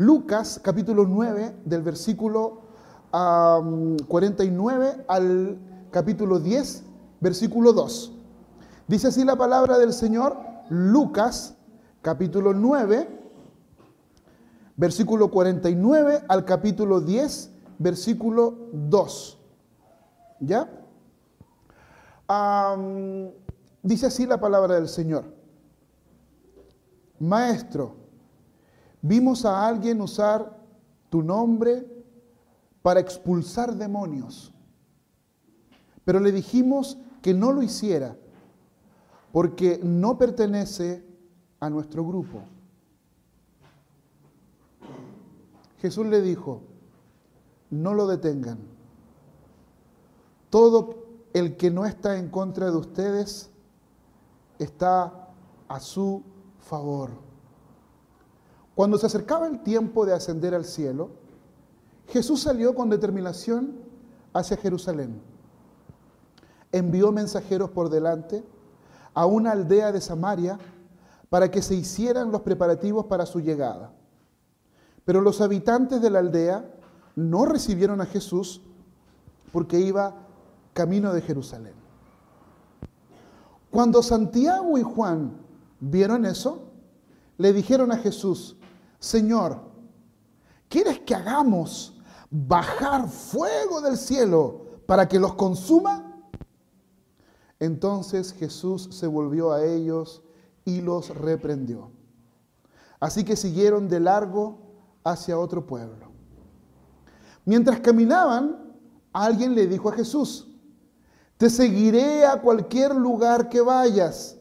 Lucas capítulo 9 del versículo 49 al capítulo 10, versículo 2. Dice así la palabra del Señor, Lucas capítulo 9, versículo 49 al capítulo 10, versículo 2. ¿Ya? Dice así la palabra del Señor. Maestro, vimos a alguien usar tu nombre para expulsar demonios, pero le dijimos que no lo hiciera porque no pertenece a nuestro grupo. Jesús le dijo, no lo detengan. Todo el que no está en contra de ustedes está a su favor. Cuando se acercaba el tiempo de ascender al cielo, Jesús salió con determinación hacia Jerusalén. Envió mensajeros por delante a una aldea de Samaria para que se hicieran los preparativos para su llegada. Pero los habitantes de la aldea no recibieron a Jesús porque iba camino de Jerusalén. Cuando Santiago y Juan vieron eso, le dijeron a Jesús, Señor, ¿quieres que hagamos bajar fuego del cielo para que los consuma? Entonces Jesús se volvió a ellos y los reprendió. Así que siguieron de largo hacia otro pueblo. Mientras caminaban, alguien le dijo a Jesús, te seguiré a cualquier lugar que vayas.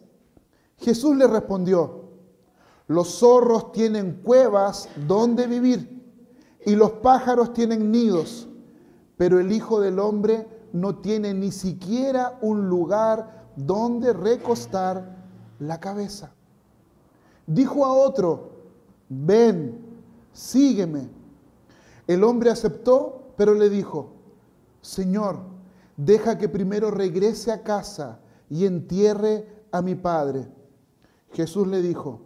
Jesús le respondió, los zorros tienen cuevas donde vivir y los pájaros tienen nidos, pero el Hijo del Hombre no tiene ni siquiera un lugar donde recostar la cabeza. Dijo a otro, ven, sígueme. El hombre aceptó, pero le dijo, Señor, deja que primero regrese a casa y entierre a mi padre. Jesús le dijo,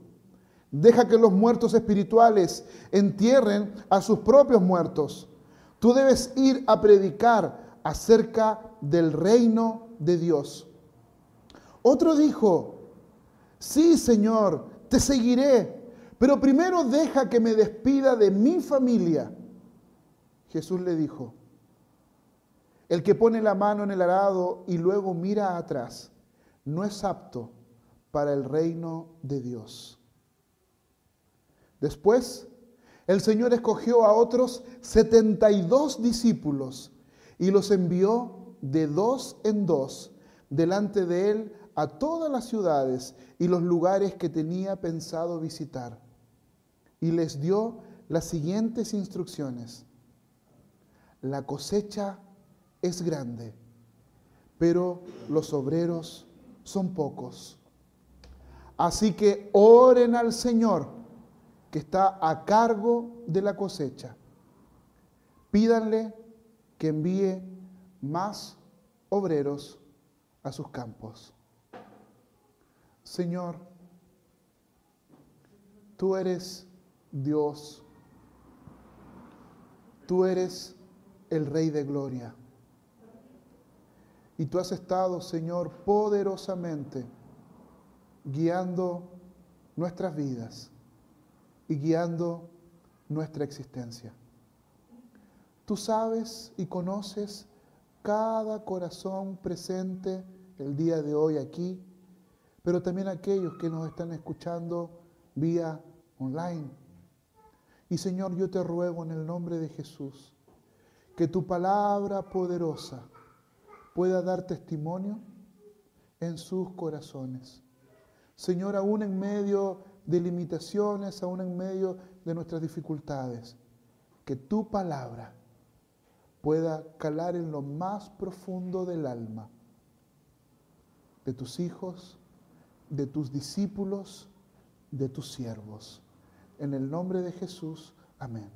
deja que los muertos espirituales entierren a sus propios muertos. Tú debes ir a predicar acerca del reino de Dios. Otro dijo, sí, Señor, te seguiré, pero primero deja que me despida de mi familia. Jesús le dijo, el que pone la mano en el arado y luego mira atrás, no es apto para el reino de Dios. Después, el Señor escogió a otros 72 discípulos y los envió de dos en dos delante de él a todas las ciudades y los lugares que tenía pensado visitar. Y les dio las siguientes instrucciones. La cosecha es grande, pero los obreros son pocos. Así que oren al Señor, que está a cargo de la cosecha. Pídanle que envíe más obreros a sus campos. Señor, tú eres Dios. Tú eres el Rey de Gloria. Y tú has estado, Señor, poderosamente guiando nuestras vidas y guiando nuestra existencia. Tú sabes y conoces cada corazón presente el día de hoy aquí, pero también aquellos que nos están escuchando vía online. Y Señor, yo te ruego en el nombre de Jesús que tu palabra poderosa pueda dar testimonio en sus corazones. Señor, aún en medio de limitaciones, aún en medio de nuestras dificultades, que tu palabra pueda calar en lo más profundo del alma de tus hijos, de tus discípulos, de tus siervos. En el nombre de Jesús, amén.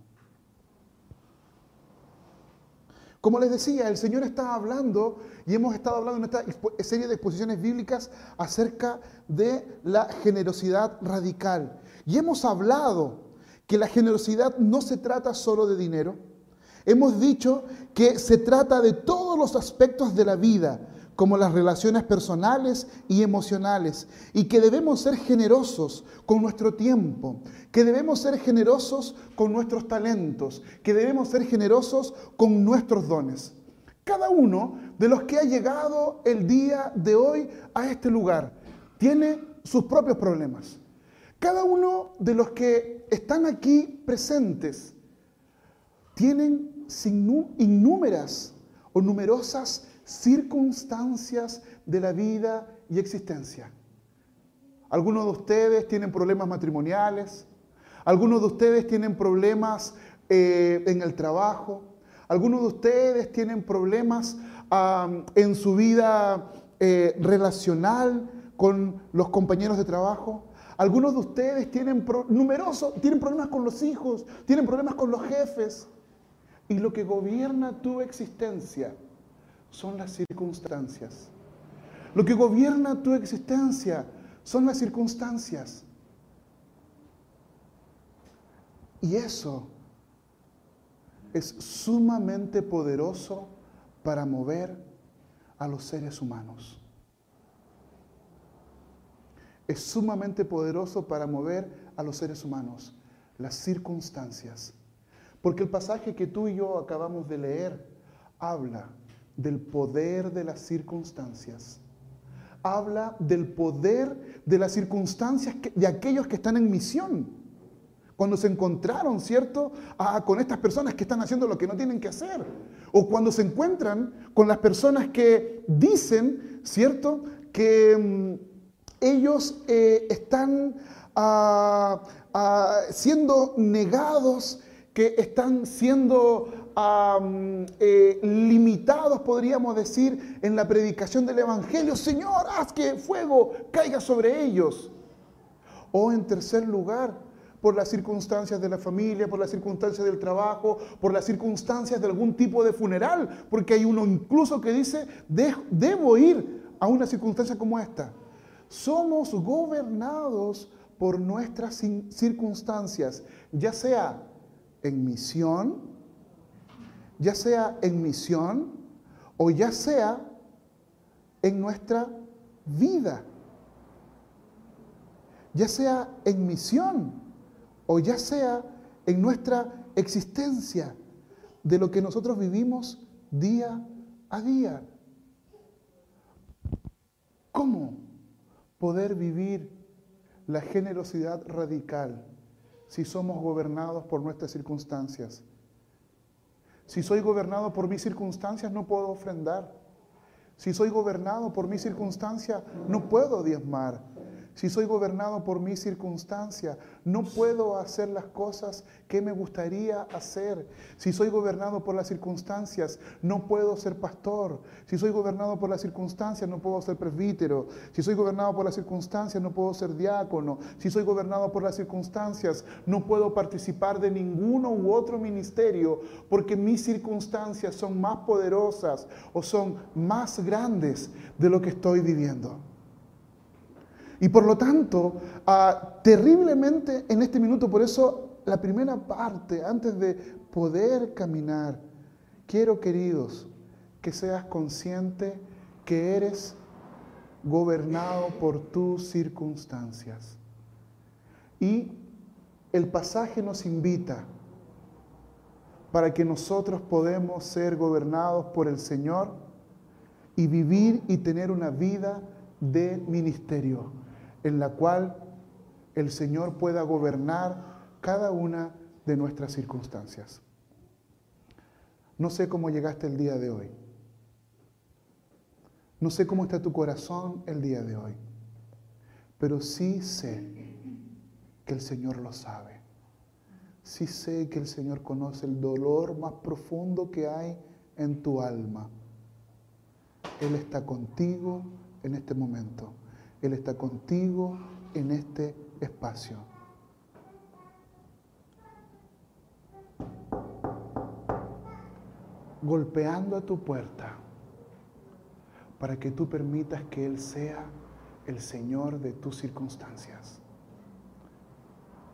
Como les decía, el Señor está hablando y hemos estado hablando en esta serie de exposiciones bíblicas acerca de la generosidad radical. Y hemos hablado que la generosidad no se trata solo de dinero. Hemos dicho que se trata de todos los aspectos de la vida, como las relaciones personales y emocionales, y que debemos ser generosos con nuestro tiempo, que debemos ser generosos con nuestros talentos, que debemos ser generosos con nuestros dones. Cada uno de los que ha llegado el día de hoy a este lugar tiene sus propios problemas. Cada uno de los que están aquí presentes tienen innúmeras o numerosas circunstancias de la vida y existencia. Algunos de ustedes tienen problemas matrimoniales, algunos de ustedes tienen problemas en el trabajo, algunos de ustedes tienen problemas en su vida relacional con los compañeros de trabajo. Algunos de ustedes tienen problemas con los hijos, tienen problemas con los jefes. Y lo que gobierna tu existencia son las circunstancias. Lo que gobierna tu existencia son las circunstancias. Y eso es sumamente poderoso para mover a los seres humanos. Es sumamente poderoso para mover a los seres humanos, las circunstancias. Porque el pasaje que tú y yo acabamos de leer habla del poder de las circunstancias. Habla del poder de las circunstancias de aquellos que están en misión. Cuando se encontraron, ¿cierto?, con estas personas que están haciendo lo que no tienen que hacer. O cuando se encuentran con las personas que dicen, ¿cierto?, que ellos están siendo negados, que están siendo limitados, podríamos decir, en la predicación del Evangelio. Señor, haz que fuego caiga sobre ellos. O en tercer lugar, por las circunstancias de la familia, por las circunstancias del trabajo, por las circunstancias de algún tipo de funeral, porque hay uno incluso que dice, debo ir a una circunstancia como esta. Somos gobernados por nuestras circunstancias, ya sea en misión o ya sea en nuestra vida. Ya sea en misión o ya sea en nuestra existencia, de lo que nosotros vivimos día a día. ¿Cómo poder vivir la generosidad radical si somos gobernados por nuestras circunstancias? Si soy gobernado por mis circunstancias, no puedo ofrendar. Si soy gobernado por mis circunstancias, no puedo diezmar. Si soy gobernado por mis circunstancias, no puedo hacer las cosas que me gustaría hacer. Si soy gobernado por las circunstancias, no puedo ser pastor. Si soy gobernado por las circunstancias, no puedo ser presbítero. Si soy gobernado por las circunstancias, no puedo ser diácono. Si soy gobernado por las circunstancias, no puedo participar de ninguno u otro ministerio, porque mis circunstancias son más poderosas o son más grandes de lo que estoy viviendo. Y por lo tanto, terriblemente en este minuto, por eso la primera parte, antes de poder caminar, quiero, queridos, que seas consciente que eres gobernado por tus circunstancias. Y el pasaje nos invita para que nosotros podamos ser gobernados por el Señor y vivir y tener una vida de ministerio, en la cual el Señor pueda gobernar cada una de nuestras circunstancias. No sé cómo llegaste el día de hoy. No sé cómo está tu corazón el día de hoy. Pero sí sé que el Señor lo sabe. Sí sé que el Señor conoce el dolor más profundo que hay en tu alma. Él está contigo en este momento. Él está contigo en este espacio. Golpeando a tu puerta para que tú permitas que Él sea el Señor de tus circunstancias.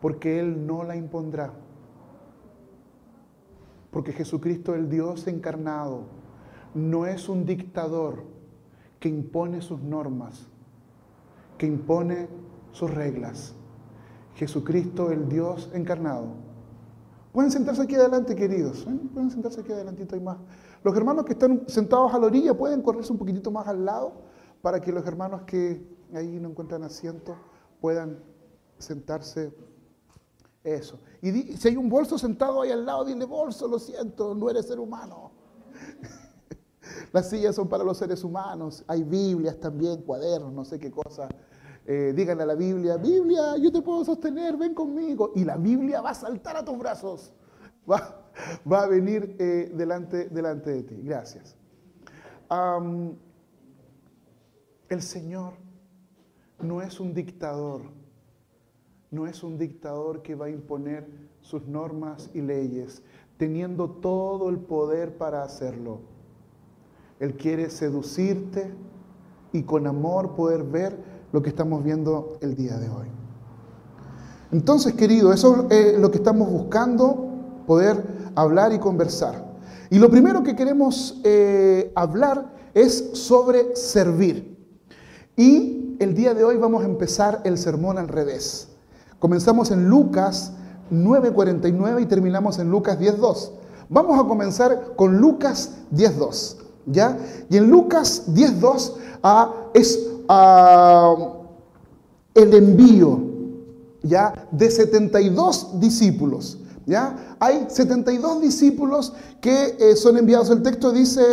porque Él no la impondrá. Porque Jesucristo, el Dios encarnado, no es un dictador que impone sus normas, que impone sus reglas. Jesucristo, el Dios encarnado. Pueden sentarse aquí adelante, queridos. Pueden sentarse aquí adelantito y más. Los hermanos que están sentados a la orilla pueden correrse un poquitito más al lado para que los hermanos que ahí no encuentran asiento puedan sentarse. Eso. Y si hay un bolso sentado ahí al lado, dile: bolso, lo siento, no eres ser humano. Las sillas son para los seres humanos. Hay Biblias también, cuadernos, no sé qué cosa. Díganle a la Biblia: Biblia, yo te puedo sostener, ven conmigo. Y la Biblia va a saltar a tus brazos. Va a venir delante de ti. Gracias. El Señor no es un dictador. No es un dictador que va a imponer sus normas y leyes, teniendo todo el poder para hacerlo. Él quiere seducirte y con amor poder ver lo que estamos viendo el día de hoy. Entonces, querido, eso es lo que estamos buscando, poder hablar y conversar. Y lo primero que queremos hablar es sobre servir. Y el día de hoy vamos a empezar el sermón al revés. Comenzamos en Lucas 9:49 y terminamos en Lucas 10:2. Vamos a comenzar con Lucas 10:2, ¿ya? Y en Lucas 10:2 es el envío, ¿ya?, de 72 discípulos, ¿ya? Hay 72 discípulos que son enviados. El texto dice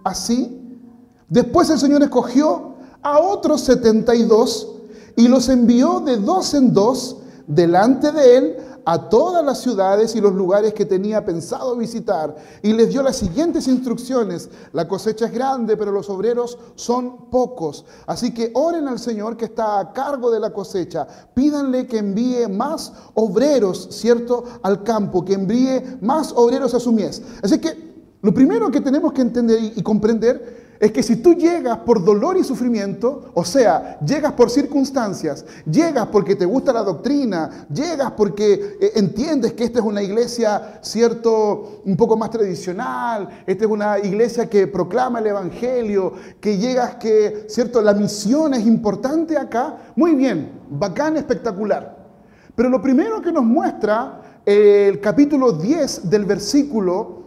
así: después el Señor escogió a otros 72 y los envió de dos en dos delante de Él a todas las ciudades y los lugares que tenía pensado visitar, y les dio las siguientes instrucciones: la cosecha es grande, pero los obreros son pocos. Así que oren al Señor que está a cargo de la cosecha. Pídanle que envíe más obreros, ¿cierto?, al campo, que envíe más obreros a su mies. Así que lo primero que tenemos que entender y comprender es que si tú llegas por dolor y sufrimiento, o sea, llegas por circunstancias, llegas porque te gusta la doctrina, llegas porque entiendes que esta es una iglesia, cierto, un poco más tradicional, esta es una iglesia que proclama el evangelio, que llegas que, cierto, la misión es importante acá, muy bien, bacán, espectacular. Pero lo primero que nos muestra el capítulo 10 del versículo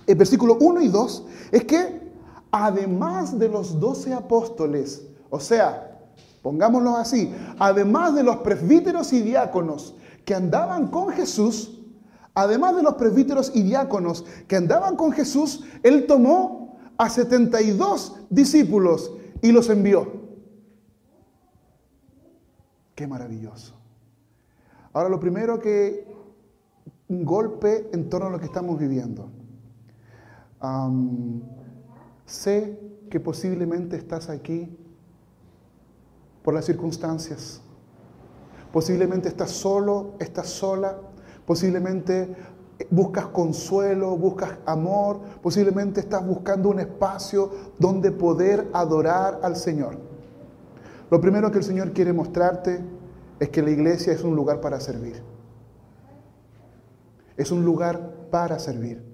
el versículo 1 y 2, es que además de los 12 apóstoles, o sea, pongámoslo así, además de los presbíteros y diáconos que andaban con Jesús, además de los presbíteros y diáconos que andaban con Jesús, Él tomó a 72 discípulos y los envió. ¡Qué maravilloso! Ahora, lo primero que un golpe en torno a lo que estamos viviendo. Sé que posiblemente estás aquí por las circunstancias. Posiblemente estás solo, estás sola. Posiblemente buscas consuelo, buscas amor. Posiblemente estás buscando un espacio donde poder adorar al Señor. Lo primero que el Señor quiere mostrarte es que la iglesia es un lugar para servir. Es un lugar para servir.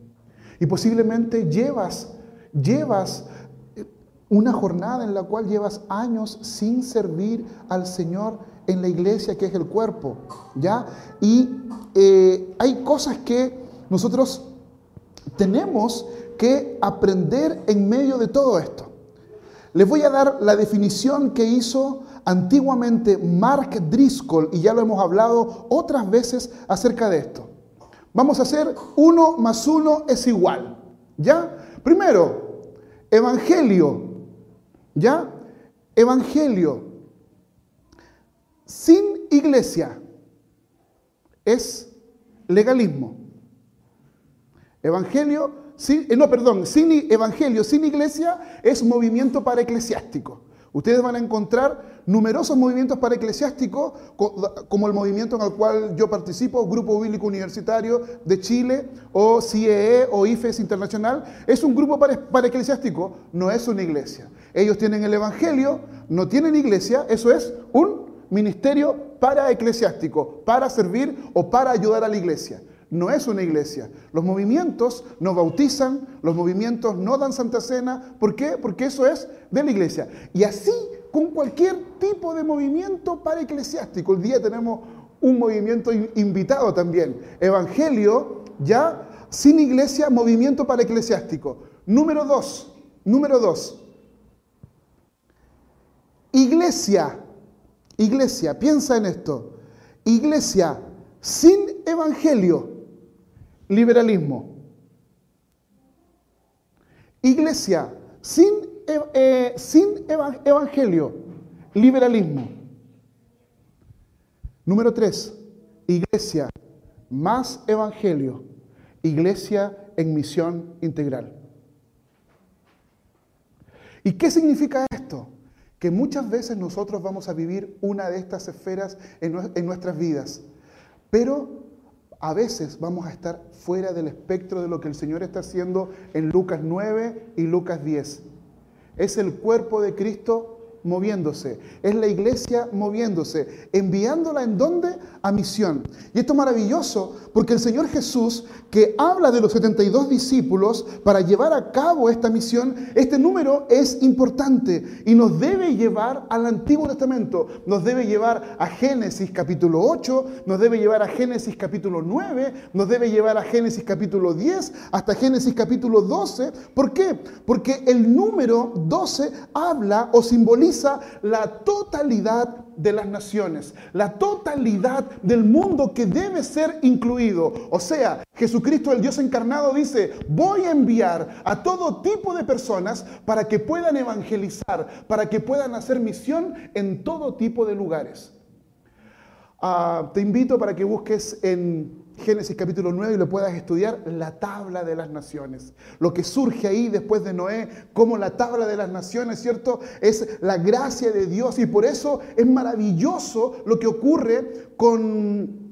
Y posiblemente llevas una jornada en la cual llevas años sin servir al Señor en la iglesia, que es el cuerpo, ¿ya? Y hay cosas que nosotros tenemos que aprender en medio de todo esto. Les voy a dar la definición que hizo antiguamente Mark Driscoll, y ya lo hemos hablado otras veces acerca de esto. Vamos a hacer 1 más 1 es igual, ¿ya? Primero, evangelio, ¿ya? Evangelio sin iglesia es legalismo. Evangelio sin evangelio sin iglesia es movimiento paraeclesiástico. Ustedes van a encontrar numerosos movimientos paraeclesiásticos, como el movimiento en el cual yo participo, Grupo Bíblico Universitario de Chile, o CIEE, o IFES Internacional. Es un grupo paraeclesiástico, no es una iglesia. Ellos tienen el evangelio, no tienen iglesia, eso es un ministerio para eclesiástico, para servir o para ayudar a la iglesia. No es una iglesia. Los movimientos no bautizan, los movimientos no dan Santa Cena. ¿Por qué? Porque eso es de la iglesia. Y así con cualquier tipo de movimiento para eclesiástico. Hoy día tenemos un movimiento invitado también. Evangelio, ya sin iglesia, movimiento para eclesiástico. Número dos. Iglesia, piensa en esto. Iglesia sin evangelio, liberalismo. Iglesia sin evangelio, liberalismo. Número 3, iglesia más evangelio, iglesia en misión integral. ¿Y qué significa esto? Que muchas veces nosotros vamos a vivir una de estas esferas en nuestras vidas, pero a veces vamos a estar fuera del espectro de lo que el Señor está haciendo en Lucas 9 y Lucas 10. Es el cuerpo de Cristo moviéndose, es la iglesia moviéndose, enviándola ¿en dónde? A misión. Y esto es maravilloso porque el Señor Jesús, que habla de los 72 discípulos para llevar a cabo esta misión, este número es importante y nos debe llevar al Antiguo Testamento, nos debe llevar a Génesis capítulo 8, nos debe llevar a Génesis capítulo 9, nos debe llevar a Génesis capítulo 10, hasta Génesis capítulo 12. ¿Por qué? Porque el número 12 habla o simboliza la totalidad de las naciones, la totalidad del mundo que debe ser incluido. O sea, Jesucristo, el Dios encarnado, dice: voy a enviar a todo tipo de personas para que puedan evangelizar, para que puedan hacer misión en todo tipo de lugares. Te invito para que busques en Génesis capítulo 9 y lo puedas estudiar, la tabla de las naciones. Lo que surge ahí después de Noé, como la tabla de las naciones, ¿cierto? Es la gracia de Dios, y por eso es maravilloso lo que ocurre con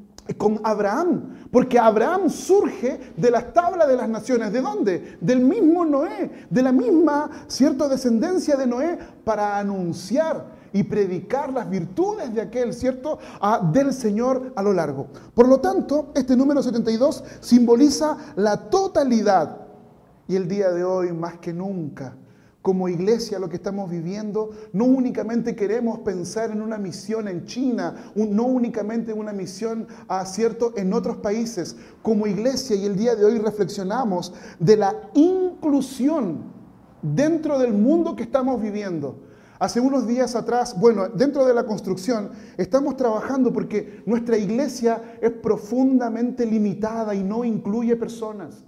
Abraham, porque Abraham surge de la tabla de las naciones. ¿De dónde? Del mismo Noé, de la misma, ¿cierto?, descendencia de Noé, para anunciar y predicar las virtudes de aquel, ¿cierto?, del Señor a lo largo. Por lo tanto, este número 72 simboliza la totalidad. Y el día de hoy, más que nunca, como iglesia, lo que estamos viviendo, no únicamente queremos pensar en una misión en China, no únicamente en una misión, ¿cierto?, en otros países. Como iglesia, y el día de hoy reflexionamos de la inclusión dentro del mundo que estamos viviendo. Hace unos días atrás, dentro de la construcción, estamos trabajando porque nuestra iglesia es profundamente limitada y no incluye personas.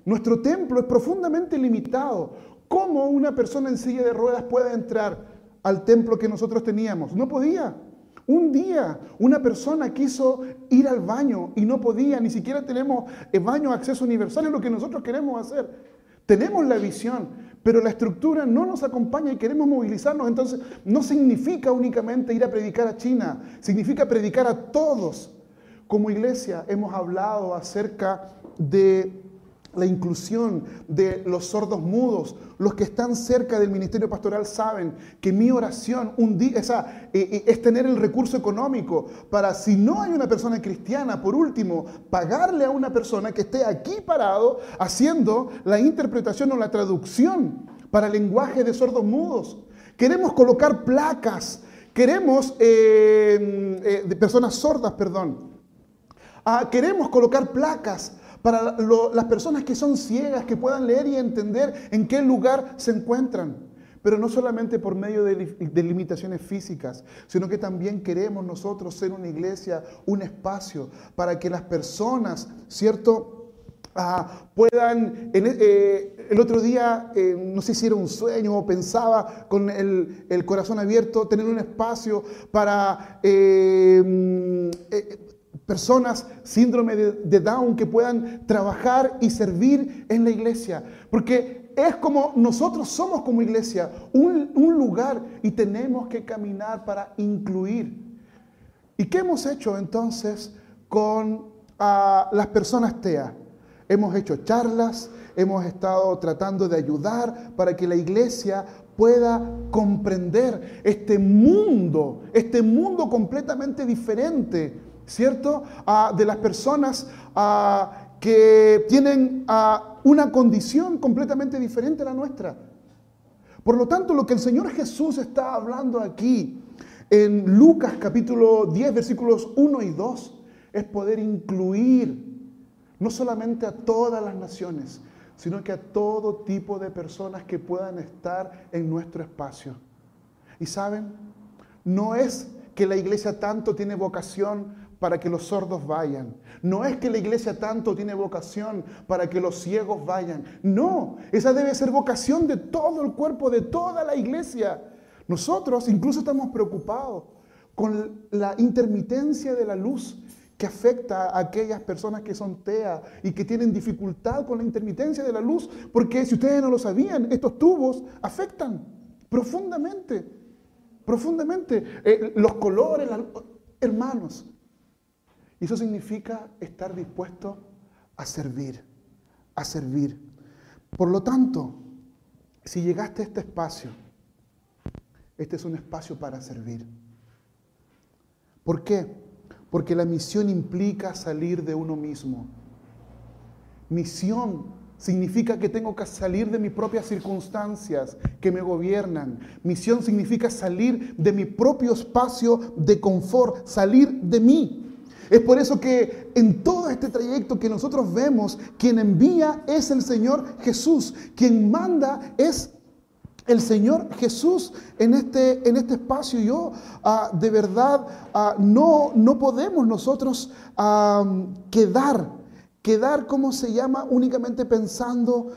Nuestro templo es profundamente limitado. ¿Cómo una persona en silla de ruedas puede entrar al templo que nosotros teníamos? No podía. Un día una persona quiso ir al baño y no podía. Ni siquiera tenemos baño acceso universal, es lo que nosotros queremos hacer. Tenemos la visión, pero la estructura no nos acompaña y queremos movilizarnos. Entonces, no significa únicamente ir a predicar a China, significa predicar a todos. Como iglesia hemos hablado acerca de la inclusión de los sordos mudos. Los que están cerca del ministerio pastoral saben que mi oración es tener el recurso económico para, si no hay una persona cristiana, por último, pagarle a una persona que esté aquí parado haciendo la interpretación o la traducción para lenguaje de sordos mudos. Queremos colocar placas, queremos, de personas sordas, queremos colocar placas para las personas que son ciegas, que puedan leer y entender en qué lugar se encuentran. Pero no solamente por medio de limitaciones físicas, sino que también queremos nosotros ser una iglesia, un espacio para que las personas, ¿cierto?, puedan, el otro día, no sé si era un sueño o pensaba con el corazón abierto, tener un espacio para personas síndrome de Down que puedan trabajar y servir en la iglesia. Porque es como nosotros somos como iglesia, un lugar, y tenemos que caminar para incluir. ¿Y qué hemos hecho entonces con las personas TEA? Hemos hecho charlas, hemos estado tratando de ayudar para que la iglesia pueda comprender este mundo completamente diferente, ¿cierto? De las personas que tienen una condición completamente diferente a la nuestra. Por lo tanto, lo que el Señor Jesús está hablando aquí en Lucas capítulo 10, versículos 1 y 2, es poder incluir no solamente a todas las naciones, sino que a todo tipo de personas que puedan estar en nuestro espacio. Y saben, no es que la iglesia tanto tiene vocación para que los sordos vayan. No es que la iglesia tanto tiene vocación para que los ciegos vayan. No, esa debe ser vocación de todo el cuerpo, de toda la iglesia. Nosotros incluso estamos preocupados con la intermitencia de la luz que afecta a aquellas personas que son TEA y que tienen dificultad con la intermitencia de la luz, porque si ustedes no lo sabían, estos tubos afectan profundamente los colores, hermanos. Y eso significa estar dispuesto a servir, a servir. Por lo tanto, si llegaste a este espacio, este es un espacio para servir. ¿Por qué? Porque la misión implica salir de uno mismo. Misión significa que tengo que salir de mis propias circunstancias que me gobiernan. Misión significa salir de mi propio espacio de confort, salir de mí. Es por eso que en todo este trayecto que nosotros vemos, quien envía es el Señor Jesús, quien manda es el Señor Jesús en este espacio. Yo de verdad no podemos nosotros quedar, ¿cómo se llama? Únicamente pensando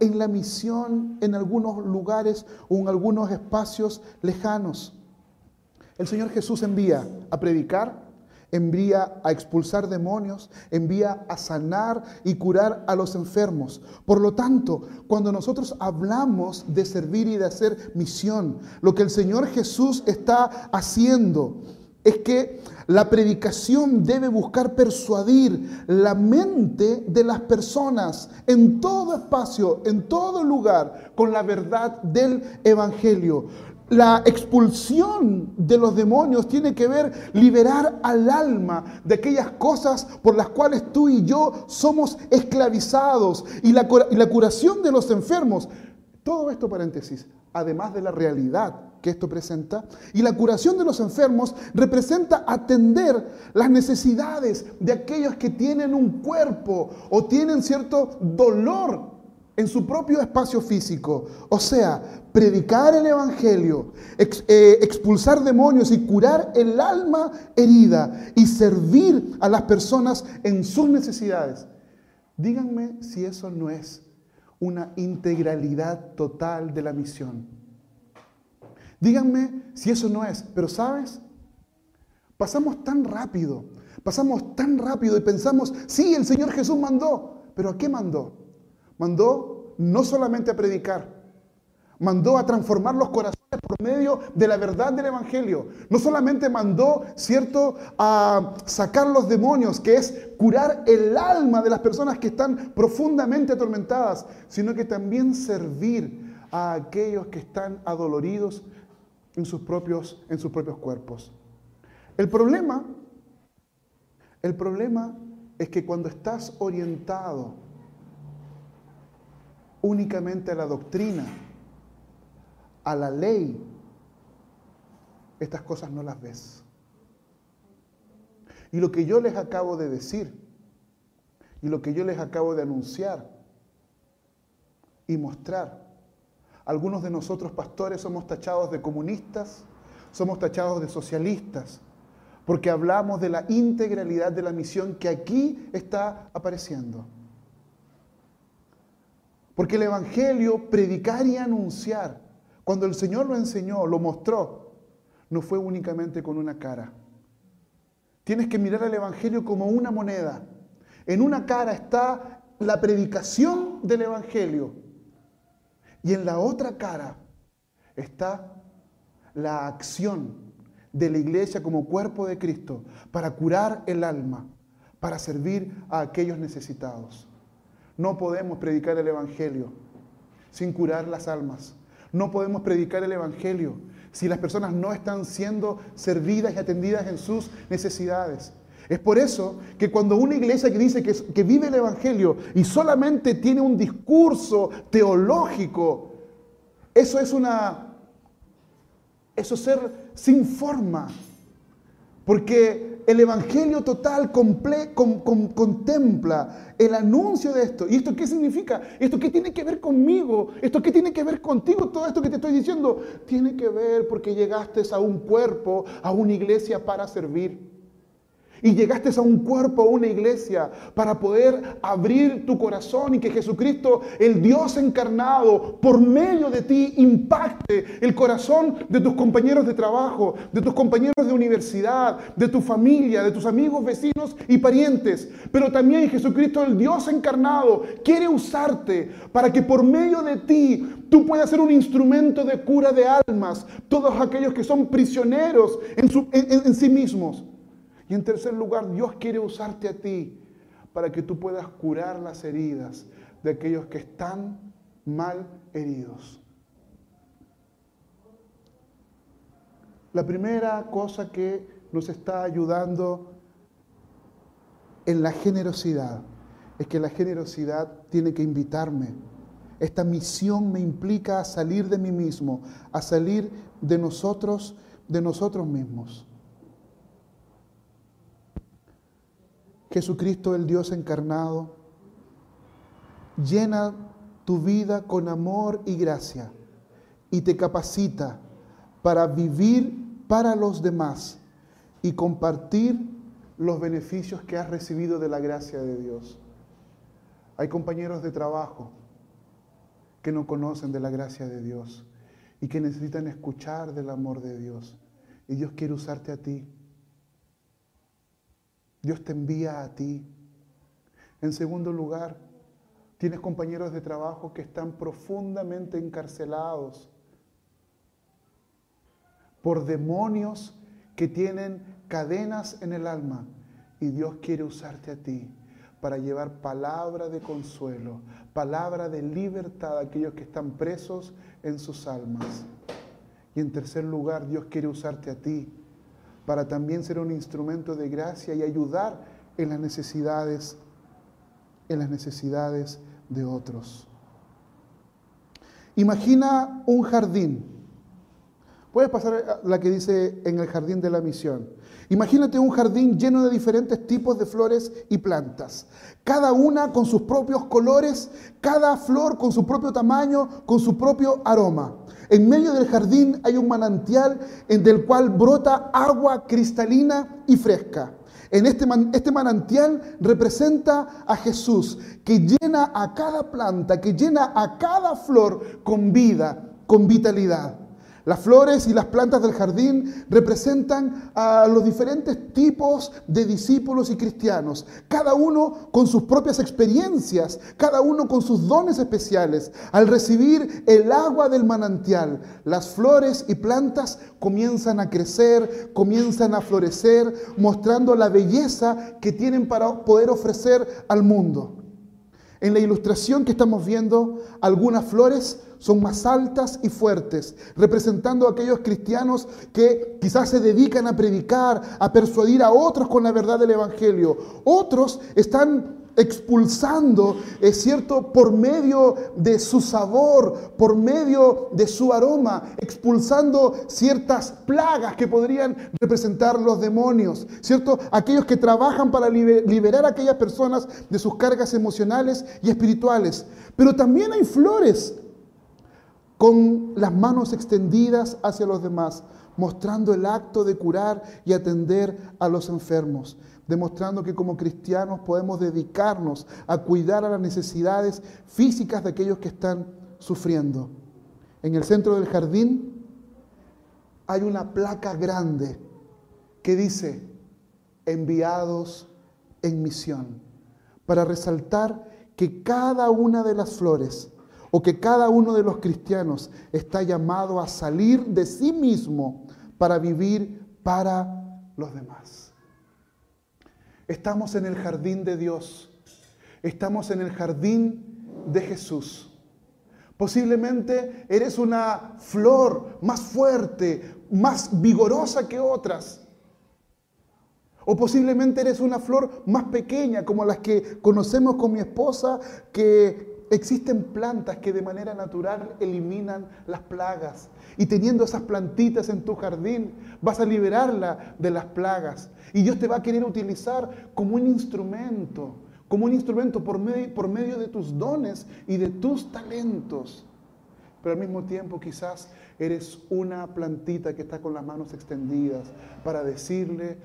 en la misión en algunos lugares o en algunos espacios lejanos. El Señor Jesús envía a predicar, envía a expulsar demonios, envía a sanar y curar a los enfermos. Por lo tanto, cuando nosotros hablamos de servir y de hacer misión, lo que el Señor Jesús está haciendo es que la predicación debe buscar persuadir la mente de las personas en todo espacio, en todo lugar, con la verdad del Evangelio. La expulsión de los demonios tiene que ver liberar al alma de aquellas cosas por las cuales tú y yo somos esclavizados. Y la curación de los enfermos, todo esto paréntesis, además de la realidad que esto presenta, y la curación de los enfermos representa atender las necesidades de aquellos que tienen un cuerpo o tienen cierto dolor en su propio espacio físico. O sea, predicar el Evangelio, expulsar demonios y curar el alma herida y servir a las personas en sus necesidades. Díganme si eso no es una integralidad total de la misión. Díganme si eso no es. Pero ¿sabes? Pasamos tan rápido y pensamos, sí, el Señor Jesús mandó. ¿Pero a qué mandó? Mandó no solamente a predicar, mandó a transformar los corazones por medio de la verdad del Evangelio. No solamente mandó, ¿cierto?, a sacar los demonios, que es curar el alma de las personas que están profundamente atormentadas, sino que también servir a aquellos que están adoloridos en sus propios cuerpos. El problema es que cuando estás orientado únicamente a la doctrina, a la ley, estas cosas no las ves. Y lo que yo les acabo de decir, y lo que yo les acabo de anunciar y mostrar, algunos de nosotros pastores somos tachados de comunistas, somos tachados de socialistas, porque hablamos de la integralidad de la misión que aquí está apareciendo. Porque el Evangelio, predicar y anunciar, cuando el Señor lo enseñó, lo mostró, no fue únicamente con una cara. Tienes que mirar al Evangelio como una moneda. En una cara está la predicación del Evangelio. Y en la otra cara está la acción de la iglesia como cuerpo de Cristo para curar el alma, para servir a aquellos necesitados. No podemos predicar el Evangelio sin curar las almas. no podemos predicar el Evangelio si las personas no están siendo servidas y atendidas en sus necesidades. Es por eso que cuando una iglesia que dice que vive el Evangelio y solamente tiene un discurso teológico, eso es ser sin forma. Porque el Evangelio total contempla el anuncio de esto. ¿Y esto qué significa? ¿Esto qué tiene que ver conmigo? ¿Esto qué tiene que ver contigo? Todo esto que te estoy diciendo tiene que ver porque llegaste a un cuerpo, a una iglesia para servir. Y llegaste a un cuerpo, a una iglesia, para poder abrir tu corazón y que Jesucristo, el Dios encarnado, por medio de ti, impacte el corazón de tus compañeros de trabajo, de tus compañeros de universidad, de tu familia, de tus amigos, vecinos y parientes. Pero también Jesucristo, el Dios encarnado, quiere usarte para que por medio de ti tú puedas ser un instrumento de cura de almas, todos aquellos que son prisioneros en sí mismos. Y en tercer lugar, Dios quiere usarte a ti para que tú puedas curar las heridas de aquellos que están mal heridos. La primera cosa que nos está ayudando en la generosidad es que la generosidad tiene que invitarme. Esta misión me implica a salir de mí mismo, a salir de nosotros mismos. Jesucristo, el Dios encarnado, llena tu vida con amor y gracia y te capacita para vivir para los demás y compartir los beneficios que has recibido de la gracia de Dios. Hay compañeros de trabajo que no conocen de la gracia de Dios y que necesitan escuchar del amor de Dios. Y Dios quiere usarte a ti. Dios te envía a ti. En segundo lugar, tienes compañeros de trabajo que están profundamente encarcelados por demonios que tienen cadenas en el alma. Y Dios quiere usarte a ti para llevar palabra de consuelo, palabra de libertad a aquellos que están presos en sus almas. Y en tercer lugar, Dios quiere usarte a ti para también ser un instrumento de gracia y ayudar en las necesidades de otros. Imagina un jardín. Puedes pasar a la que dice en el jardín de la misión. Imagínate un jardín lleno de diferentes tipos de flores y plantas, cada una con sus propios colores, cada flor con su propio tamaño, con su propio aroma. En medio del jardín hay un manantial del cual brota agua cristalina y fresca. Este manantial representa a Jesús, que llena a cada planta, que llena a cada flor con vida, con vitalidad. Las flores y las plantas del jardín representan a los diferentes tipos de discípulos y cristianos, cada uno con sus propias experiencias, cada uno con sus dones especiales. Al recibir el agua del manantial, las flores y plantas comienzan a crecer, comienzan a florecer, mostrando la belleza que tienen para poder ofrecer al mundo. En la ilustración que estamos viendo, algunas flores son más altas y fuertes, representando a aquellos cristianos que quizás se dedican a predicar, a persuadir a otros con la verdad del Evangelio. Otros están expulsando, es cierto, por medio de su sabor, por medio de su aroma, expulsando ciertas plagas que podrían representar los demonios, ¿cierto? Aquellos que trabajan para liberar a aquellas personas de sus cargas emocionales y espirituales. Pero también hay flores con las manos extendidas hacia los demás, mostrando el acto de curar y atender a los enfermos, demostrando que como cristianos podemos dedicarnos a cuidar a las necesidades físicas de aquellos que están sufriendo. En el centro del jardín hay una placa grande que dice: enviados en misión, para resaltar que cada una de las flores o que cada uno de los cristianos está llamado a salir de sí mismo para vivir para los demás. Estamos en el jardín de Dios, estamos en el jardín de Jesús, Posiblemente eres una flor más fuerte, más vigorosa que otras. O posiblemente eres una flor más pequeña, como las que conocemos con mi esposa, que existen plantas que de manera natural eliminan las plagas. Y teniendo esas plantitas en tu jardín, vas a liberarla de las plagas. Y Dios te va a querer utilizar como un instrumento por medio de tus dones y de tus talentos. Pero al mismo tiempo quizás eres una plantita que está con las manos extendidas para decirle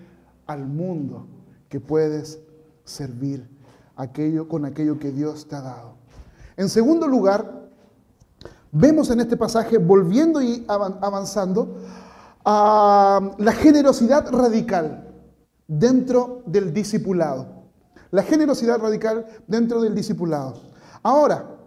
al mundo que puedes servir con aquello que Dios te ha dado. En segundo lugar, vemos en este pasaje, volviendo y avanzando, a la generosidad radical dentro del discipulado. La generosidad radical dentro del discipulado. Ahora,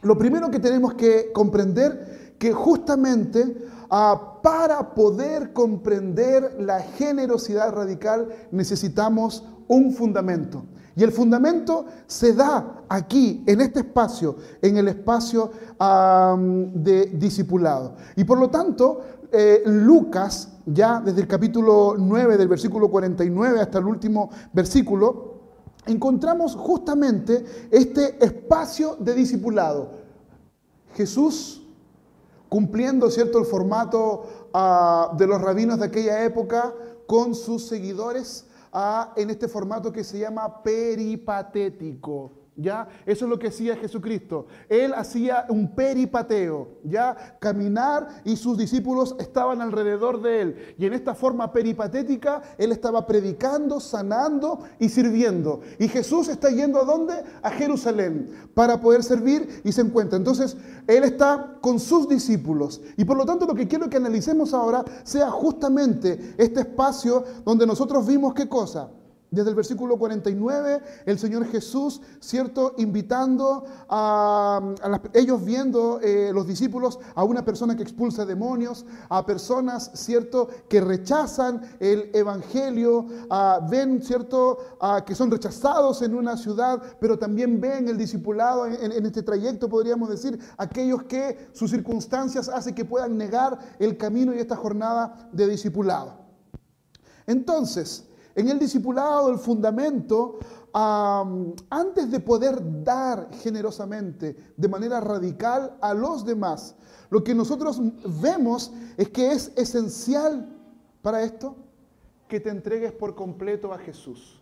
lo primero que tenemos que comprender, que justamente para poder comprender la generosidad radical necesitamos un fundamento. Y el fundamento se da aquí, en este espacio, en el espacio de discipulado. Y por lo tanto, Lucas, ya desde el capítulo 9, del versículo 49 hasta el último versículo, encontramos justamente este espacio de discipulado. Jesús, cumpliendo, ¿cierto?, el formato de los rabinos de aquella época con sus seguidores, en este formato que se llama peripatético. ¿Ya? Eso es lo que hacía Jesucristo. Él hacía un peripateo, ¿ya? Caminar, y sus discípulos estaban alrededor de él. Y en esta forma peripatética, él estaba predicando, sanando y sirviendo. Y Jesús está yendo ¿a dónde? A Jerusalén, para poder servir, y se encuentra. Entonces, él está con sus discípulos. Y por lo tanto, lo que quiero que analicemos ahora sea justamente este espacio donde nosotros vimos ¿qué cosa? Desde el versículo 49, el Señor Jesús, ¿cierto?, invitando ellos viendo, los discípulos, a una persona que expulsa demonios, a personas, ¿cierto?, que rechazan el evangelio, ven, ¿cierto?, que son rechazados en una ciudad, pero también ven el discipulado en este trayecto, podríamos decir, aquellos que sus circunstancias hacen que puedan negar el camino y esta jornada de discipulado. Entonces, en el discipulado, el fundamento, antes de poder dar generosamente, de manera radical a los demás, lo que nosotros vemos es que es esencial para esto, que te entregues por completo a Jesús.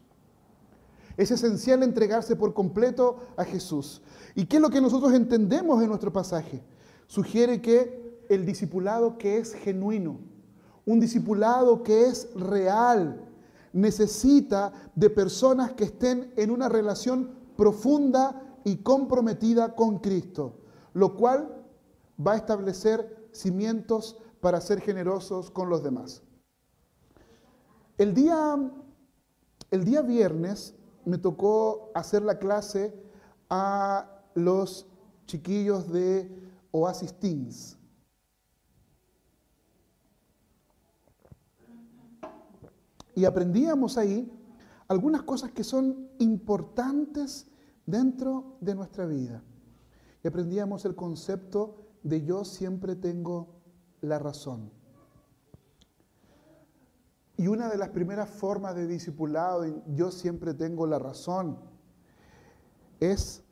Es esencial entregarse por completo a Jesús. ¿Y qué es lo que nosotros entendemos en nuestro pasaje? Sugiere que el discipulado que es genuino, un discipulado que es real, necesita de personas que estén en una relación profunda y comprometida con Cristo, lo cual va a establecer cimientos para ser generosos con los demás. El día viernes me tocó hacer la clase a los chiquillos de Oasis Teens. Y aprendíamos ahí algunas cosas que son importantes dentro de nuestra vida. Y aprendíamos el concepto de yo siempre tengo la razón. Y una de las primeras formas de discipulado, yo siempre tengo la razón, es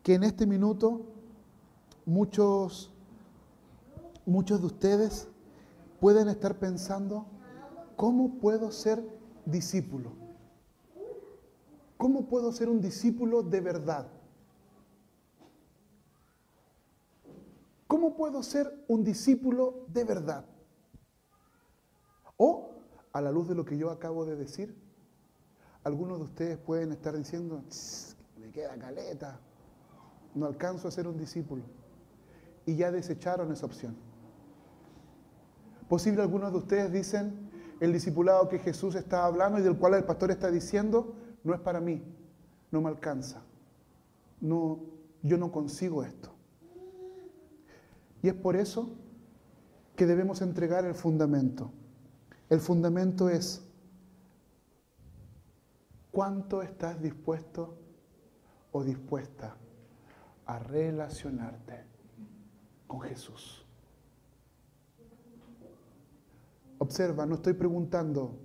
que en este minuto muchos de ustedes pueden estar pensando: ¿cómo puedo ser discípulo? ¿Cómo puedo ser un discípulo de verdad? ¿Cómo puedo ser un discípulo de verdad? O, a la luz de lo que yo acabo de decir, algunos de ustedes pueden estar diciendo: me queda caleta, no alcanzo a ser un discípulo. Y ya desecharon esa opción. Posible algunos de ustedes dicen: el discipulado que Jesús está hablando y del cual el pastor está diciendo no es para mí, no me alcanza, yo no consigo esto. Y es por eso que debemos entregar el fundamento. El fundamento es: ¿cuánto estás dispuesto o dispuesta a relacionarte con Jesús. Observa, no estoy preguntando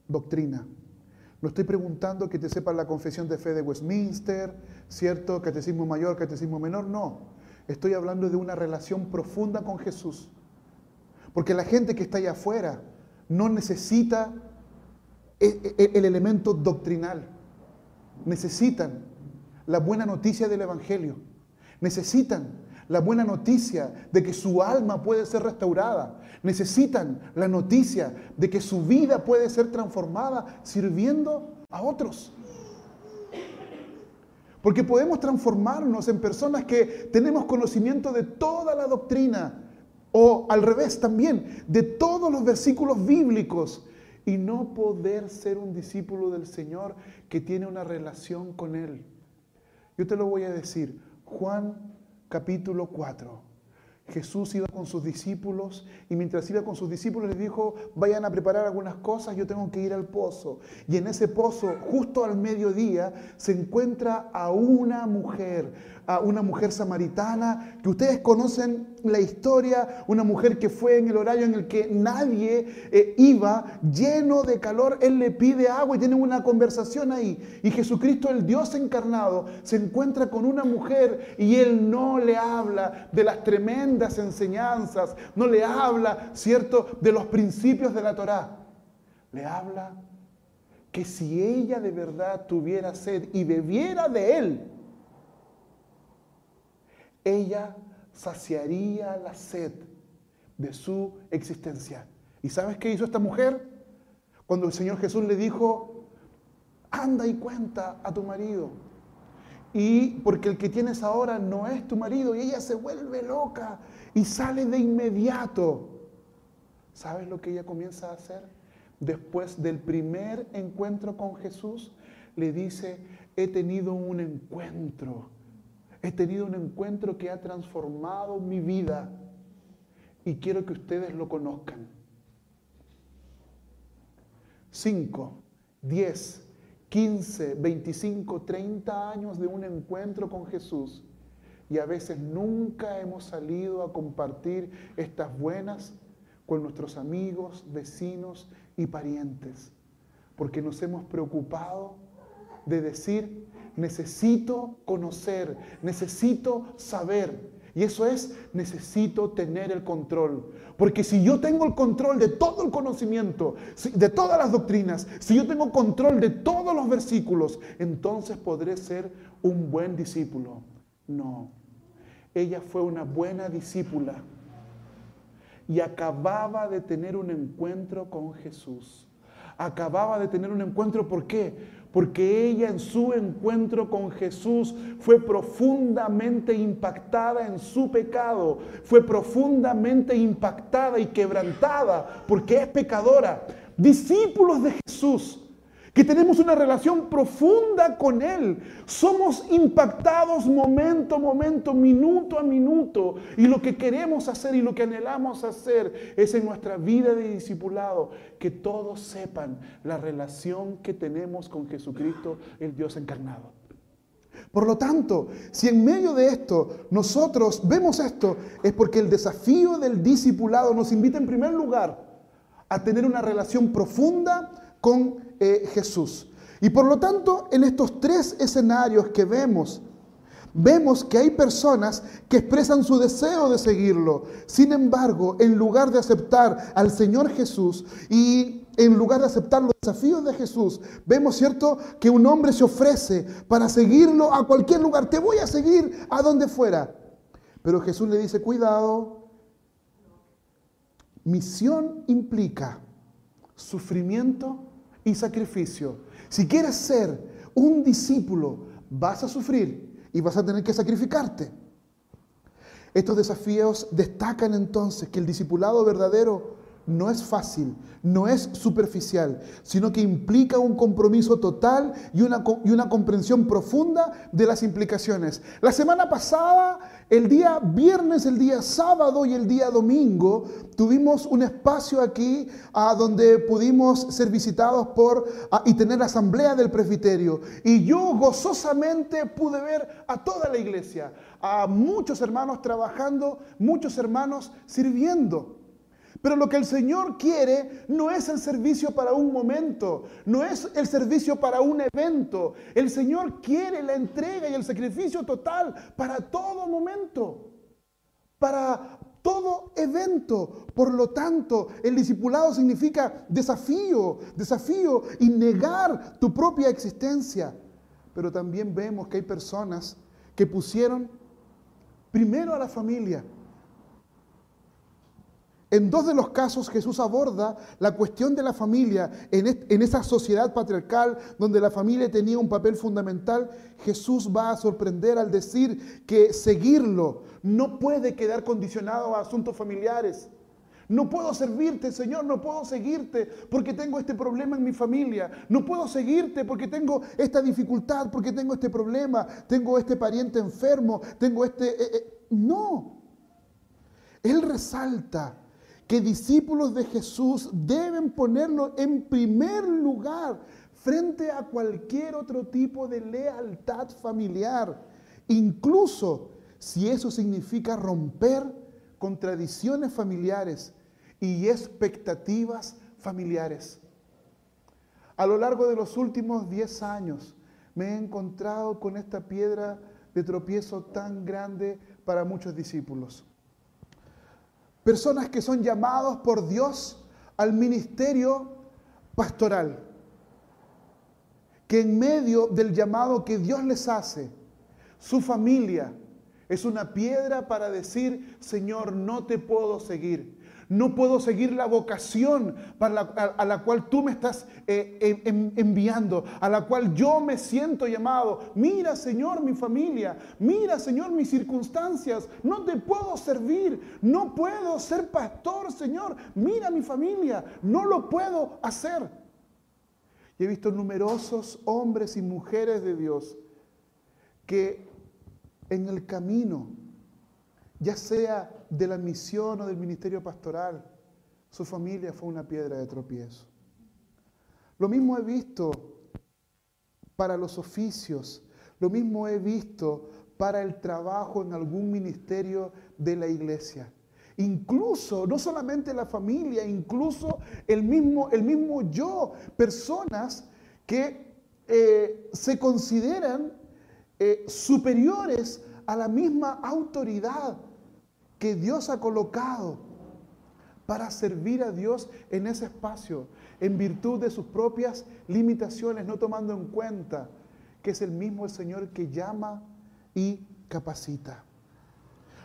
doctrina. No estoy preguntando que te sepas la confesión de fe de Westminster, ¿cierto? Catecismo mayor, catecismo menor. No. Estoy hablando de una relación profunda con Jesús. Porque la gente que está allá afuera no necesita el elemento doctrinal. Necesitan la buena noticia del Evangelio. Necesitan la buena noticia de que su alma puede ser restaurada. Necesitan la noticia de que su vida puede ser transformada sirviendo a otros. Porque podemos transformarnos en personas que tenemos conocimiento de toda la doctrina, o al revés también, de todos los versículos bíblicos, y no poder ser un discípulo del Señor que tiene una relación con Él. Yo te lo voy a decir. Juan capítulo 4. Jesús iba con sus discípulos y mientras iba con sus discípulos les dijo, vayan a preparar algunas cosas, yo tengo que ir al pozo. Y en ese pozo, justo al mediodía, se encuentra a una mujer samaritana, que ustedes conocen la historia, una mujer que fue en el horario en el que nadie iba, lleno de calor, él le pide agua y tienen una conversación ahí. Y Jesucristo, el Dios encarnado, se encuentra con una mujer y él no le habla de las tremendas enseñanzas, no le habla, ¿cierto?, de los principios de la Torá. Le habla que si ella de verdad tuviera sed y bebiera de él, ella saciaría la sed de su existencia. ¿Y sabes qué hizo esta mujer? Cuando el Señor Jesús le dijo, anda y cuenta a tu marido. Y porque el que tienes ahora no es tu marido. Y ella se vuelve loca y sale de inmediato. ¿Sabes lo que ella comienza a hacer? Después del primer encuentro con Jesús, le dice, he tenido un encuentro que ha transformado mi vida y quiero que ustedes lo conozcan. 5, 10, 15, 25, 30 años de un encuentro con Jesús y a veces nunca hemos salido a compartir estas buenas con nuestros amigos, vecinos y parientes, porque nos hemos preocupado de decir, necesito conocer, necesito saber. Y eso es, necesito tener el control. Porque si yo tengo el control de todo el conocimiento, de todas las doctrinas, si yo tengo control de todos los versículos, entonces podré ser un buen discípulo. No. Ella fue una buena discípula y acababa de tener un encuentro con Jesús. Acababa de tener un encuentro, ¿por qué? Porque ella en su encuentro con Jesús fue profundamente impactada en su pecado, fue profundamente impactada y quebrantada porque es pecadora. Discípulos de Jesús, que tenemos una relación profunda con Él, somos impactados momento a momento, minuto a minuto, y lo que queremos hacer y lo que anhelamos hacer es en nuestra vida de discipulado que todos sepan la relación que tenemos con Jesucristo, el Dios encarnado. Por lo tanto, si en medio de esto nosotros vemos esto, es porque el desafío del discipulado nos invita en primer lugar a tener una relación profunda con Jesús. Y por lo tanto, en estos tres escenarios que vemos que hay personas que expresan su deseo de seguirlo. Sin embargo, en lugar de aceptar al Señor Jesús y en lugar de aceptar los desafíos de Jesús, vemos, ¿cierto?, que un hombre se ofrece para seguirlo a cualquier lugar. Te voy a seguir a donde fuera. Pero Jesús le dice, cuidado, misión implica sufrimiento y sacrificio. Si quieres ser un discípulo, vas a sufrir y vas a tener que sacrificarte. Estos desafíos destacan entonces que el discipulado verdadero no es fácil, no es superficial, sino que implica un compromiso total y una comprensión profunda de las implicaciones. La semana pasada, el día viernes, el día sábado y el día domingo, tuvimos un espacio aquí donde pudimos ser visitados y tener asamblea del presbiterio. Y yo gozosamente pude ver a toda la iglesia, a muchos hermanos trabajando, muchos hermanos sirviendo. Pero lo que el Señor quiere no es el servicio para un momento, no es el servicio para un evento. El Señor quiere la entrega y el sacrificio total para todo momento, para todo evento. Por lo tanto, el discipulado significa desafío y negar tu propia existencia. Pero también vemos que hay personas que pusieron primero a la familia. En dos de los casos Jesús aborda la cuestión de la familia. En esa sociedad patriarcal donde la familia tenía un papel fundamental, Jesús va a sorprender al decir que seguirlo no puede quedar condicionado a asuntos familiares. No puedo servirte, Señor, no puedo seguirte porque tengo este problema en mi familia. No puedo seguirte porque tengo esta dificultad, porque tengo este problema, tengo este pariente enfermo, tengo No. Él resalta que discípulos de Jesús deben ponerlo en primer lugar frente a cualquier otro tipo de lealtad familiar, incluso si eso significa romper con tradiciones familiares y expectativas familiares. A lo largo de los últimos 10 años me he encontrado con esta piedra de tropiezo tan grande para muchos discípulos. Personas que son llamados por Dios al ministerio pastoral, que en medio del llamado que Dios les hace, su familia es una piedra para decir: Señor, no te puedo seguir. No puedo seguir la vocación a la cual tú me estás enviando, a la cual yo me siento llamado. Mira, Señor, mi familia. Mira, Señor, mis circunstancias. No te puedo servir. No puedo ser pastor, Señor. Mira mi familia. No lo puedo hacer. Y he visto numerosos hombres y mujeres de Dios que en el camino, ya sea de la misión o del ministerio pastoral, su familia fue una piedra de tropiezo. Lo mismo he visto para los oficios, lo mismo he visto para el trabajo en algún ministerio de la iglesia. Incluso, no solamente la familia, incluso el mismo yo, personas que se consideran superiores a la misma autoridad que Dios ha colocado para servir a Dios en ese espacio, en virtud de sus propias limitaciones, no tomando en cuenta que es el mismo el Señor que llama y capacita.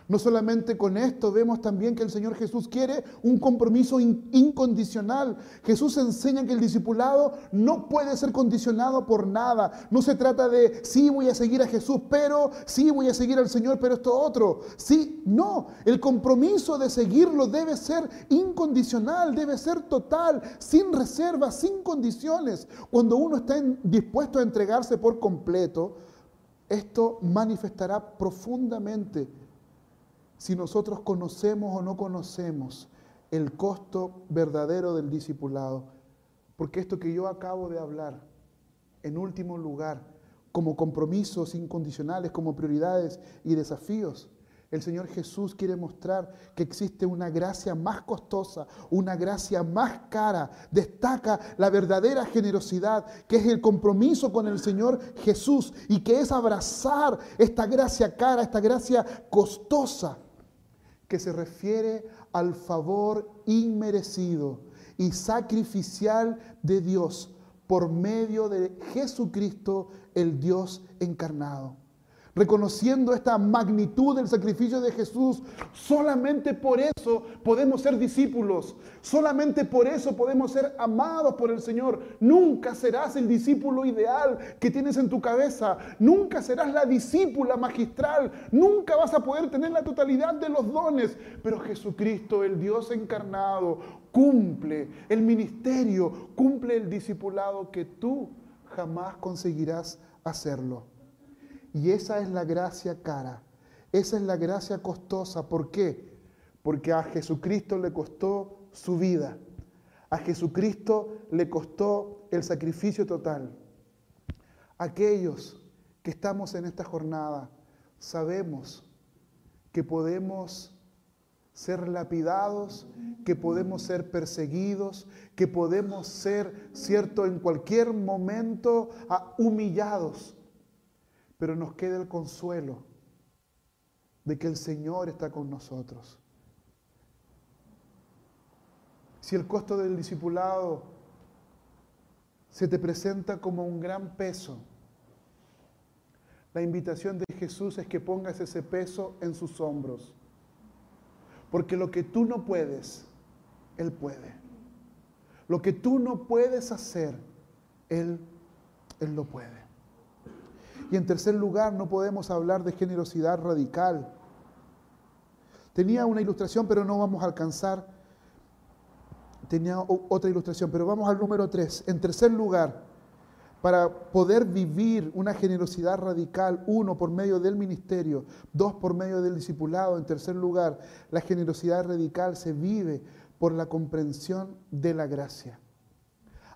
No solamente con esto, vemos también que el Señor Jesús quiere un compromiso incondicional. Jesús enseña que el discipulado no puede ser condicionado por nada. No se trata de, sí, voy a seguir a Jesús, pero sí, voy a seguir al Señor, pero esto otro. Sí, no. El compromiso de seguirlo debe ser incondicional, debe ser total, sin reservas, sin condiciones. Cuando uno está dispuesto a entregarse por completo, esto manifestará profundamente si nosotros conocemos o no conocemos el costo verdadero del discipulado. Porque esto que yo acabo de hablar, en último lugar, como compromisos incondicionales, como prioridades y desafíos, el Señor Jesús quiere mostrar que existe una gracia más costosa, una gracia más cara. Destaca la verdadera generosidad, que es el compromiso con el Señor Jesús y que es abrazar esta gracia cara, esta gracia costosa, que se refiere al favor inmerecido y sacrificial de Dios por medio de Jesucristo, el Dios encarnado. Reconociendo esta magnitud del sacrificio de Jesús, solamente por eso podemos ser discípulos, solamente por eso podemos ser amados por el Señor. Nunca serás el discípulo ideal que tienes en tu cabeza, nunca serás la discípula magistral, nunca vas a poder tener la totalidad de los dones, pero Jesucristo, el Dios encarnado, cumple el ministerio, cumple el discipulado que tú jamás conseguirás hacerlo. Y esa es la gracia cara, esa es la gracia costosa. ¿Por qué? Porque a Jesucristo le costó su vida, a Jesucristo le costó el sacrificio total. Aquellos que estamos en esta jornada sabemos que podemos ser lapidados, que podemos ser perseguidos, que podemos ser, cierto, en cualquier momento humillados. Pero nos queda el consuelo de que el Señor está con nosotros. Si el costo del discipulado se te presenta como un gran peso, la invitación de Jesús es que pongas ese peso en sus hombros. Porque lo que tú no puedes, Él puede. Lo que tú no puedes hacer, Él lo puede. Y en tercer lugar, no podemos hablar de generosidad radical. Tenía una ilustración, pero no vamos a alcanzar. Tenía otra ilustración, pero vamos al número 3. En tercer lugar, para poder vivir una generosidad radical, 1, por medio del ministerio, 2, por medio del discipulado. En tercer lugar, la generosidad radical se vive por la comprensión de la gracia.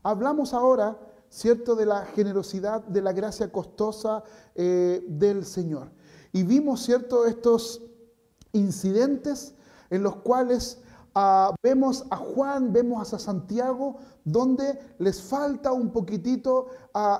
Hablamos ahora, ¿cierto?, de la generosidad, de la gracia costosa del Señor. Y vimos, ¿cierto?, estos incidentes en los cuales vemos a Juan, vemos a Santiago, donde les falta un poquitito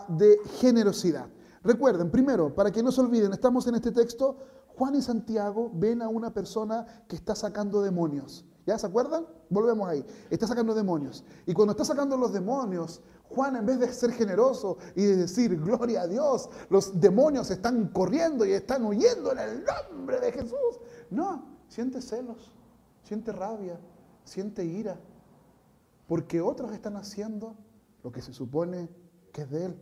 de generosidad. Recuerden, primero, para que no se olviden, estamos en este texto, Juan y Santiago ven a una persona que está sacando demonios. ¿Ya se acuerdan? Volvemos ahí. Está sacando demonios. Y cuando está sacando los demonios, Juan, en vez de ser generoso y de decir, gloria a Dios, los demonios están corriendo y están huyendo en el nombre de Jesús. No, siente celos. Siente rabia, siente ira, porque otros están haciendo lo que se supone que es de él.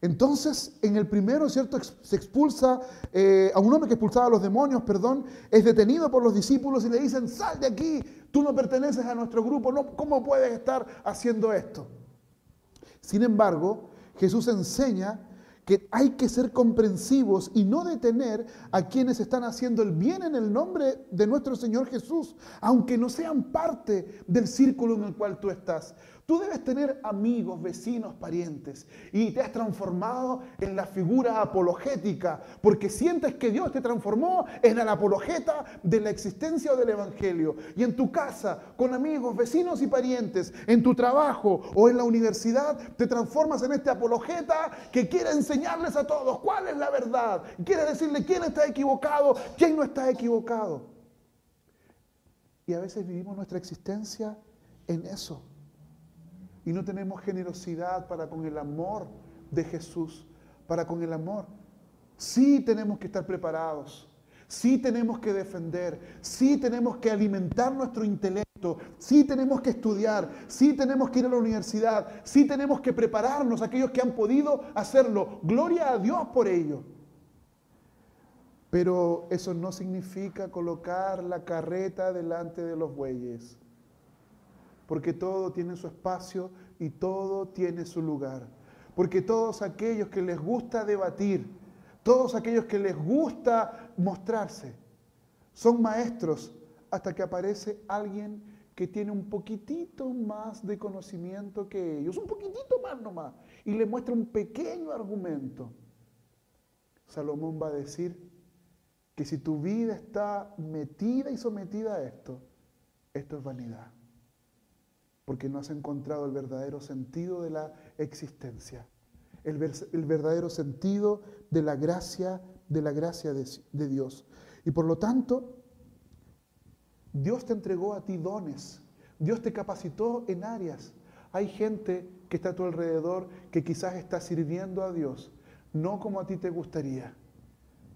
Entonces, en el primero, ¿cierto?, se expulsa a un hombre que expulsaba a los demonios, es detenido por los discípulos y le dicen, sal de aquí, tú no perteneces a nuestro grupo, no, ¿cómo puedes estar haciendo esto? Sin embargo, Jesús enseña que hay que ser comprensivos y no detener a quienes están haciendo el bien en el nombre de nuestro Señor Jesús, aunque no sean parte del círculo en el cual tú estás. Tú debes tener amigos, vecinos, parientes, y te has transformado en la figura apologética, porque sientes que Dios te transformó en el apologeta de la existencia o del Evangelio. Y en tu casa, con amigos, vecinos y parientes, en tu trabajo o en la universidad, te transformas en este apologeta que quiere enseñarles a todos cuál es la verdad. Quiere decirle quién está equivocado, quién no está equivocado. Y a veces vivimos nuestra existencia en eso. Y no tenemos generosidad para con el amor de Jesús, para con el amor. Sí tenemos que estar preparados, sí tenemos que defender, sí tenemos que alimentar nuestro intelecto, sí tenemos que estudiar, sí tenemos que ir a la universidad, sí tenemos que prepararnos, aquellos que han podido hacerlo. Gloria a Dios por ello. Pero eso no significa colocar la carreta delante de los bueyes. Porque todo tiene su espacio y todo tiene su lugar. Porque todos aquellos que les gusta debatir, todos aquellos que les gusta mostrarse, son maestros hasta que aparece alguien que tiene un poquitito más de conocimiento que ellos, un poquitito más nomás, y le muestra un pequeño argumento. Salomón va a decir que si tu vida está metida y sometida a esto es vanidad. Porque no has encontrado el verdadero sentido de la existencia, el verdadero sentido de la gracia de Dios. Y por lo tanto, Dios te entregó a ti dones, Dios te capacitó en áreas. Hay gente que está a tu alrededor que quizás está sirviendo a Dios, no como a ti te gustaría.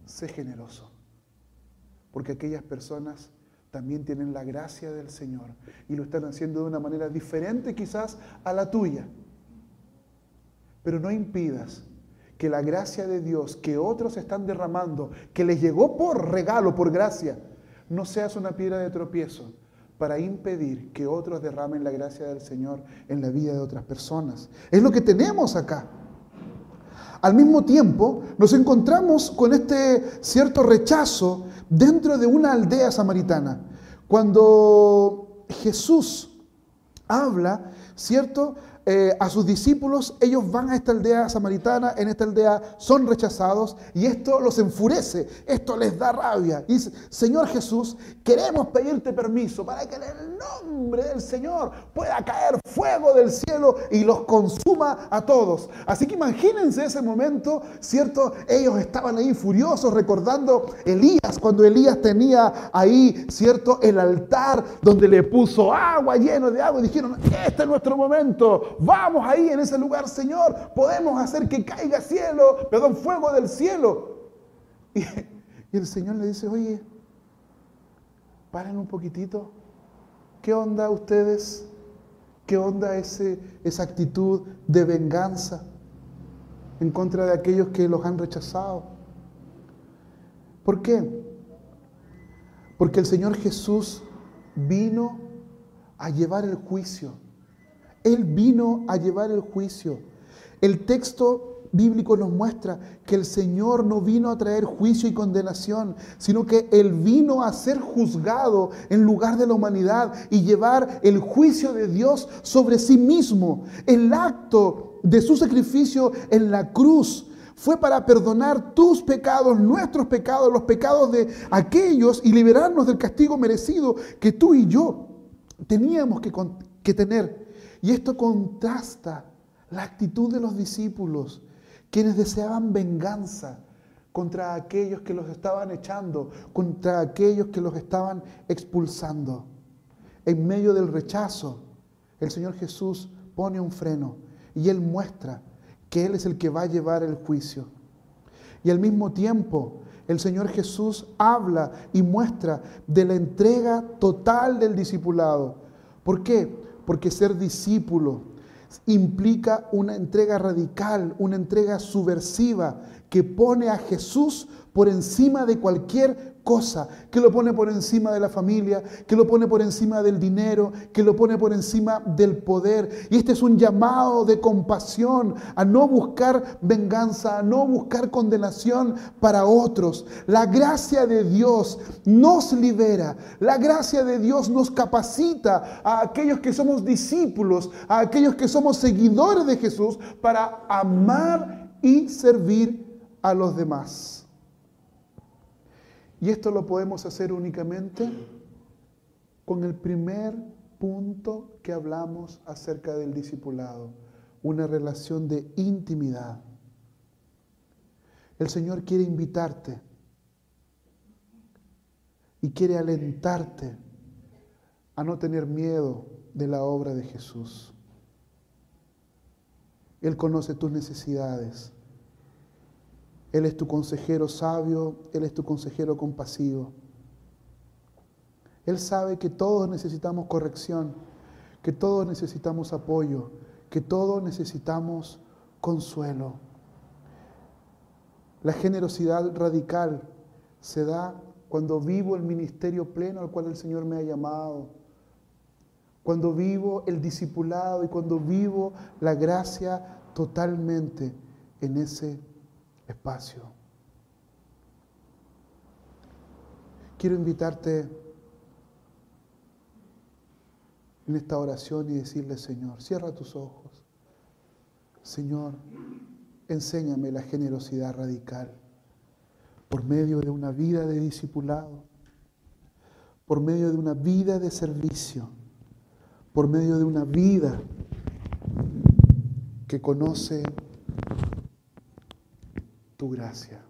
Sé generoso, porque aquellas personas también tienen la gracia del Señor y lo están haciendo de una manera diferente quizás a la tuya. Pero no impidas que la gracia de Dios que otros están derramando, que les llegó por regalo, por gracia, no seas una piedra de tropiezo para impedir que otros derramen la gracia del Señor en la vida de otras personas. Es lo que tenemos acá. Al mismo tiempo, nos encontramos con este cierto rechazo dentro de una aldea samaritana. Cuando Jesús habla, ¿cierto?, a sus discípulos, ellos van a esta aldea samaritana, en esta aldea son rechazados y esto los enfurece, esto les da rabia. Y dice: Señor Jesús, queremos pedirte permiso para que en el nombre del Señor pueda caer fuego del cielo y los consuma a todos. Así que imagínense ese momento, ¿cierto? Ellos estaban ahí furiosos recordando Elías, cuando Elías tenía ahí, ¿cierto?, el altar donde le puso agua, lleno de agua, y dijeron: este es nuestro momento. Vamos ahí en ese lugar, Señor. Podemos hacer que caiga fuego del cielo. Y el Señor le dice: oye, paren un poquitito. ¿Qué onda ustedes? ¿Qué onda esa actitud de venganza en contra de aquellos que los han rechazado? ¿Por qué? Porque el Señor Jesús vino a llevar el juicio. Él vino a llevar el juicio. El texto bíblico nos muestra que el Señor no vino a traer juicio y condenación, sino que Él vino a ser juzgado en lugar de la humanidad y llevar el juicio de Dios sobre sí mismo. El acto de su sacrificio en la cruz fue para perdonar tus pecados, nuestros pecados, los pecados de aquellos, y liberarnos del castigo merecido que tú y yo teníamos que tener. Y esto contrasta la actitud de los discípulos, quienes deseaban venganza contra aquellos que los estaban echando, contra aquellos que los estaban expulsando. En medio del rechazo, el Señor Jesús pone un freno y Él muestra que Él es el que va a llevar el juicio. Y al mismo tiempo, el Señor Jesús habla y muestra de la entrega total del discipulado. ¿Por qué? Porque ser discípulo implica una entrega radical, una entrega subversiva que pone a Jesús por encima de cualquier cosa, que lo pone por encima de la familia, que lo pone por encima del dinero, que lo pone por encima del poder. Y este es un llamado de compasión a no buscar venganza, a no buscar condenación para otros. La gracia de Dios nos libera, la gracia de Dios nos capacita a aquellos que somos discípulos, a aquellos que somos seguidores de Jesús, para amar y servir a los demás. Y esto lo podemos hacer únicamente con el primer punto que hablamos acerca del discipulado, una relación de intimidad. El Señor quiere invitarte y quiere alentarte a no tener miedo de la obra de Jesús. Él conoce tus necesidades. Él es tu consejero sabio, Él es tu consejero compasivo. Él sabe que todos necesitamos corrección, que todos necesitamos apoyo, que todos necesitamos consuelo. La generosidad radical se da cuando vivo el ministerio pleno al cual el Señor me ha llamado, cuando vivo el discipulado y cuando vivo la gracia totalmente en ese espacio. Quiero invitarte en esta oración y decirle: Señor, cierra tus ojos. Señor, enséñame la generosidad radical por medio de una vida de discipulado, por medio de una vida de servicio, por medio de una vida que conoce tu gracia.